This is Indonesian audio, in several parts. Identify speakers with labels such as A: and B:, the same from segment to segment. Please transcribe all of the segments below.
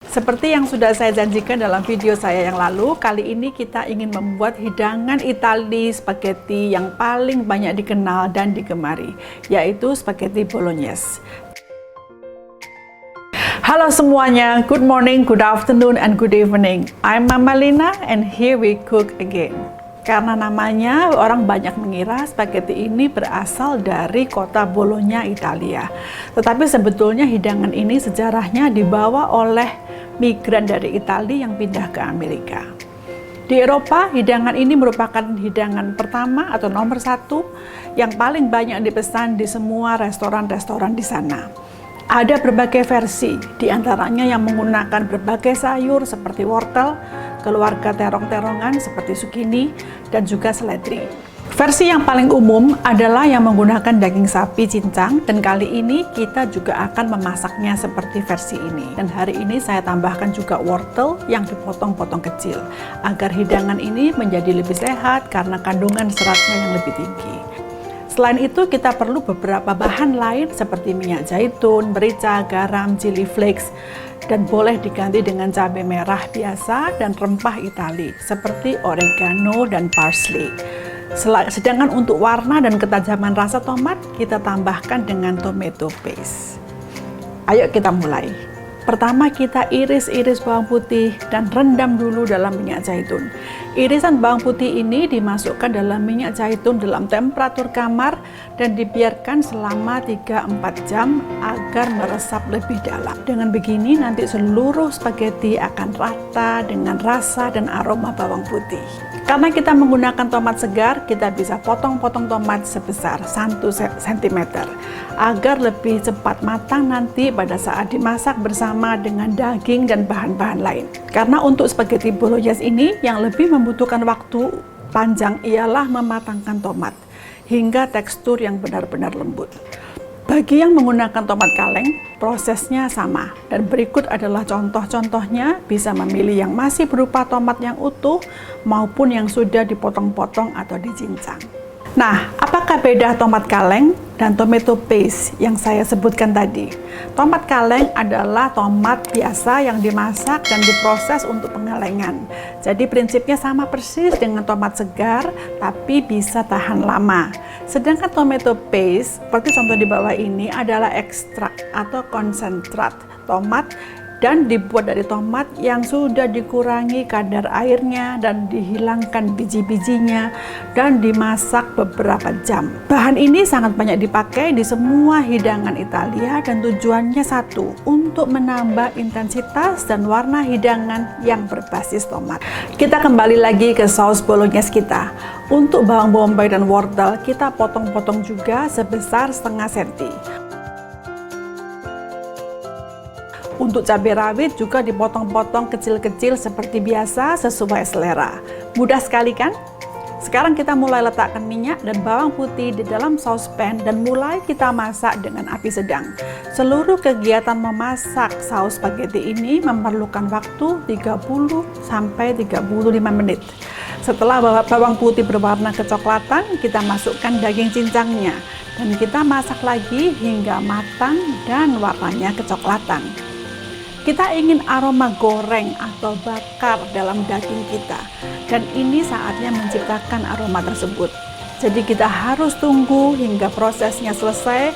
A: Seperti yang sudah saya janjikan dalam video saya yang lalu, kali ini kita ingin membuat hidangan Italia spaghetti yang paling banyak dikenal dan digemari, yaitu spaghetti bolognese. Halo semuanya, good morning, good afternoon, and good evening. I'm Mama Lina and here we cook again. Karena namanya, orang banyak mengira spaghetti ini berasal dari kota Bologna, Italia. Tetapi sebetulnya hidangan ini sejarahnya dibawa oleh migran dari Italia yang pindah ke Amerika. Di Eropa, hidangan ini merupakan hidangan pertama atau nomor satu yang paling banyak dipesan di semua restoran-restoran di sana. Ada berbagai versi, diantaranya yang menggunakan berbagai sayur seperti wortel, keluarga terong-terongan seperti zucchini, dan juga seledri. Versi yang paling umum adalah yang menggunakan daging sapi cincang, dan kali ini kita juga akan memasaknya seperti versi ini. Dan hari ini saya tambahkan juga wortel yang dipotong-potong kecil, agar hidangan ini menjadi lebih sehat karena kandungan seratnya yang lebih tinggi. Selain itu, kita perlu beberapa bahan lain seperti minyak zaitun, merica, garam, chili flakes, dan boleh diganti dengan cabai merah biasa dan rempah Itali seperti oregano dan parsley. Sedangkan untuk warna dan ketajaman rasa tomat, kita tambahkan dengan tomato paste. Ayo kita mulai. Pertama, kita iris-iris bawang putih dan rendam dulu dalam minyak zaitun. Irisan bawang putih ini dimasukkan dalam minyak zaitun dalam temperatur kamar dan dibiarkan selama 3-4 jam agar meresap lebih dalam. Dengan begini nanti seluruh spaghetti akan rata dengan rasa dan aroma bawang putih. Karena kita menggunakan tomat segar, kita bisa potong-potong tomat sebesar 1 cm agar lebih cepat matang nanti pada saat dimasak bersama dengan daging dan bahan-bahan lain. Karena untuk spaghetti bolognese ini yang lebih membutuhkan waktu panjang ialah mematangkan tomat hingga tekstur yang benar-benar lembut. Bagi yang menggunakan tomat kaleng, prosesnya sama. Dan berikut adalah contoh-contohnya, bisa memilih yang masih berupa tomat yang utuh maupun yang sudah dipotong-potong atau dicincang. Nah, apakah beda tomat kaleng dan tomato paste yang saya sebutkan tadi? Tomat kaleng adalah tomat biasa yang dimasak dan diproses untuk pengalengan. Jadi prinsipnya sama persis dengan tomat segar, tapi bisa tahan lama. Sedangkan tomato paste, seperti contoh di bawah ini, adalah ekstrak atau konsentrat tomat dan dibuat dari tomat yang sudah dikurangi kadar airnya dan dihilangkan biji-bijinya dan dimasak beberapa jam. Bahan ini sangat banyak dipakai di semua hidangan Italia dan tujuannya satu, untuk menambah intensitas dan warna hidangan yang berbasis tomat. Kita kembali lagi ke saus bolognese kita. Untuk bawang bombay dan wortel kita potong-potong juga sebesar setengah senti. Untuk cabai rawit juga dipotong-potong kecil-kecil seperti biasa sesuai selera. Mudah sekali kan? Sekarang kita mulai letakkan minyak dan bawang putih di dalam saucepan dan mulai kita masak dengan api sedang. Seluruh kegiatan memasak saus spaghetti ini memerlukan waktu 30-35 menit. Setelah bawang putih berwarna kecoklatan, kita masukkan daging cincangnya dan kita masak lagi hingga matang dan warnanya kecoklatan. Kita ingin aroma goreng atau bakar dalam daging kita, dan ini saatnya menciptakan aroma tersebut. Jadi kita harus tunggu hingga prosesnya selesai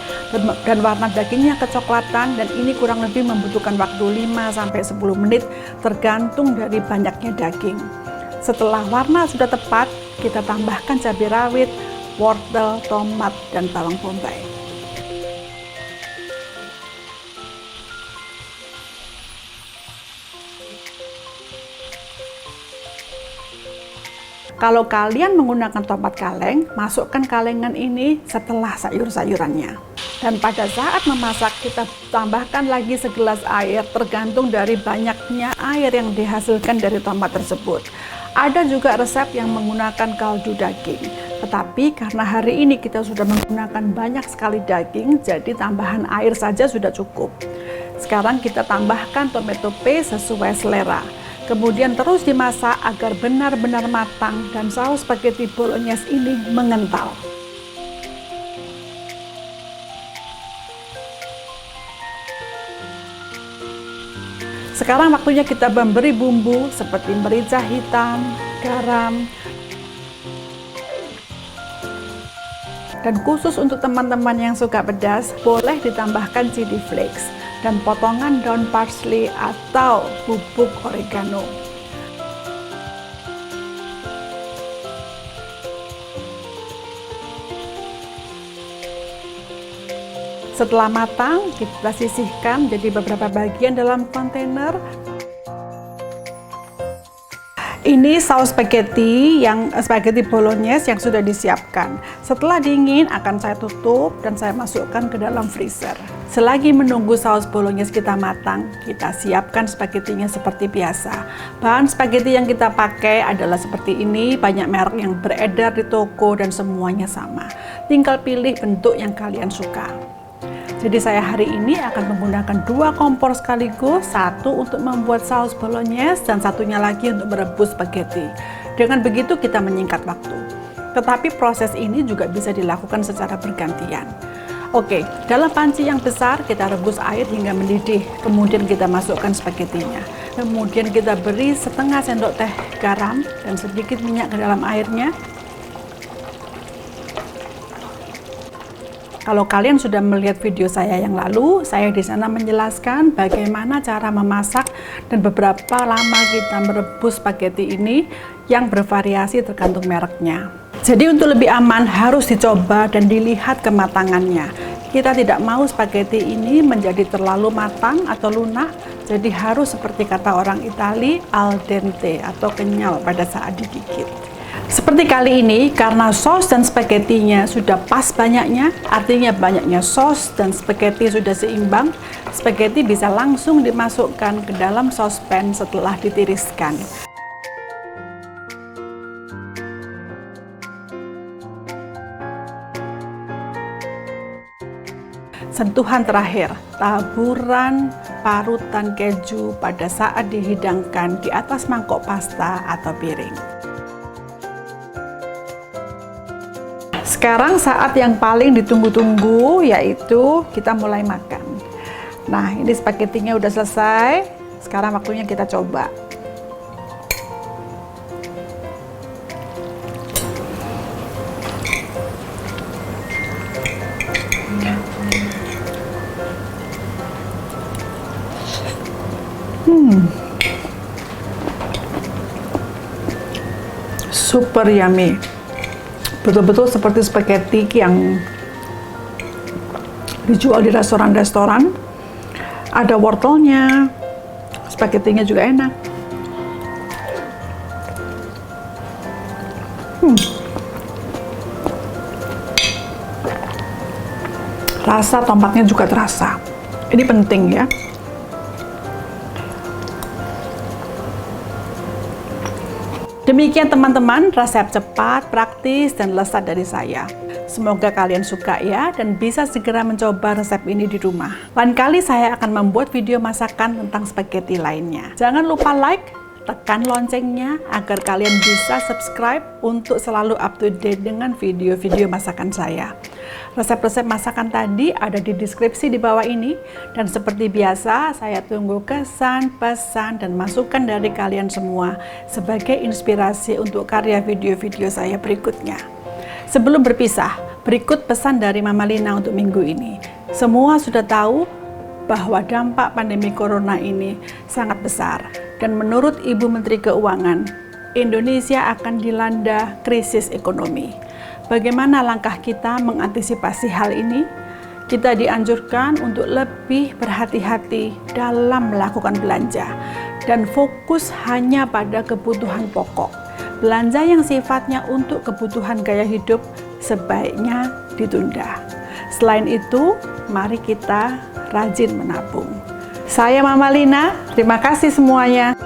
A: dan warna dagingnya kecoklatan, dan ini kurang lebih membutuhkan waktu 5-10 menit tergantung dari banyaknya daging. Setelah warna sudah tepat, kita tambahkan cabai rawit, wortel, tomat, dan bawang bombay. Kalau kalian menggunakan tomat kaleng, masukkan kalengan ini setelah sayur-sayurannya. Dan pada saat memasak, kita tambahkan lagi segelas air tergantung dari banyaknya air yang dihasilkan dari tomat tersebut. Ada juga resep yang menggunakan kaldu daging. Tetapi karena hari ini kita sudah menggunakan banyak sekali daging, jadi tambahan air saja sudah cukup. Sekarang kita tambahkan tomato paste sesuai selera. Kemudian terus dimasak agar benar-benar matang dan saus spaghetti bolognese ini mengental. Sekarang waktunya kita memberi bumbu seperti merica hitam, garam, dan khusus untuk teman-teman yang suka pedas, boleh ditambahkan chili flakes dan potongan daun parsley atau bubuk oregano. Setelah matang, kita sisihkan jadi beberapa bagian dalam kontainer. Ini saus spaghetti bolognese yang sudah disiapkan. Setelah dingin akan saya tutup dan saya masukkan ke dalam freezer. Selagi menunggu saus bolognese kita matang, kita siapkan spagettinya seperti biasa. Bahan spaghetti yang kita pakai adalah seperti ini, banyak merek yang beredar di toko dan semuanya sama. Tinggal pilih bentuk yang kalian suka. Jadi saya hari ini akan menggunakan 2 kompor sekaligus, satu untuk membuat saus bolognese dan satunya lagi untuk merebus spaghetti. Dengan begitu kita menyingkat waktu. Tetapi proses ini juga bisa dilakukan secara bergantian. Oke, dalam panci yang besar kita rebus air hingga mendidih, kemudian kita masukkan spagettinya. Kemudian kita beri setengah sendok teh garam dan sedikit minyak ke dalam airnya. Kalau kalian sudah melihat video saya yang lalu, saya di sana menjelaskan bagaimana cara memasak dan beberapa lama kita merebus spaghetti ini yang bervariasi tergantung mereknya. Jadi untuk lebih aman harus dicoba dan dilihat kematangannya. Kita tidak mau spaghetti ini menjadi terlalu matang atau lunak, jadi harus seperti kata orang Itali, al dente atau kenyal pada saat digigit. Seperti kali ini, karena sos dan spagettinya sudah pas banyaknya, artinya banyaknya sos dan spaghetti sudah seimbang, spaghetti bisa langsung dimasukkan ke dalam sospan setelah ditiriskan. Sentuhan terakhir, taburan parutan keju pada saat dihidangkan di atas mangkok pasta atau piring. Sekarang saat yang paling ditunggu-tunggu, yaitu kita mulai makan. Nah, ini spagettinya udah selesai. Sekarang waktunya kita coba. Super yummy. Betul-betul seperti spaghetti yang dijual di restoran-restoran. Ada wortelnya, spagettinya juga enak. Rasa tomatnya juga terasa. Ini penting ya. Demikian teman-teman, resep cepat, praktis, dan lezat dari saya. Semoga kalian suka ya, dan bisa segera mencoba resep ini di rumah. Lain kali saya akan membuat video masakan tentang spaghetti lainnya. Jangan lupa like, tekan loncengnya, agar kalian bisa subscribe untuk selalu up to date dengan video-video masakan saya. Resep-resep masakan tadi ada di deskripsi di bawah ini, dan seperti biasa saya tunggu kesan, pesan, dan masukan dari kalian semua sebagai inspirasi untuk karya video-video saya berikutnya. Sebelum berpisah, berikut pesan dari Mama Lina untuk minggu ini. Semua sudah tahu bahwa dampak pandemi corona ini sangat besar, dan menurut Ibu Menteri Keuangan, Indonesia akan dilanda krisis ekonomi. Bagaimana langkah kita mengantisipasi hal ini? Kita dianjurkan untuk lebih berhati-hati dalam melakukan belanja dan fokus hanya pada kebutuhan pokok. Belanja yang sifatnya untuk kebutuhan gaya hidup sebaiknya ditunda. Selain itu, mari kita rajin menabung. Saya Mama Lina, terima kasih semuanya.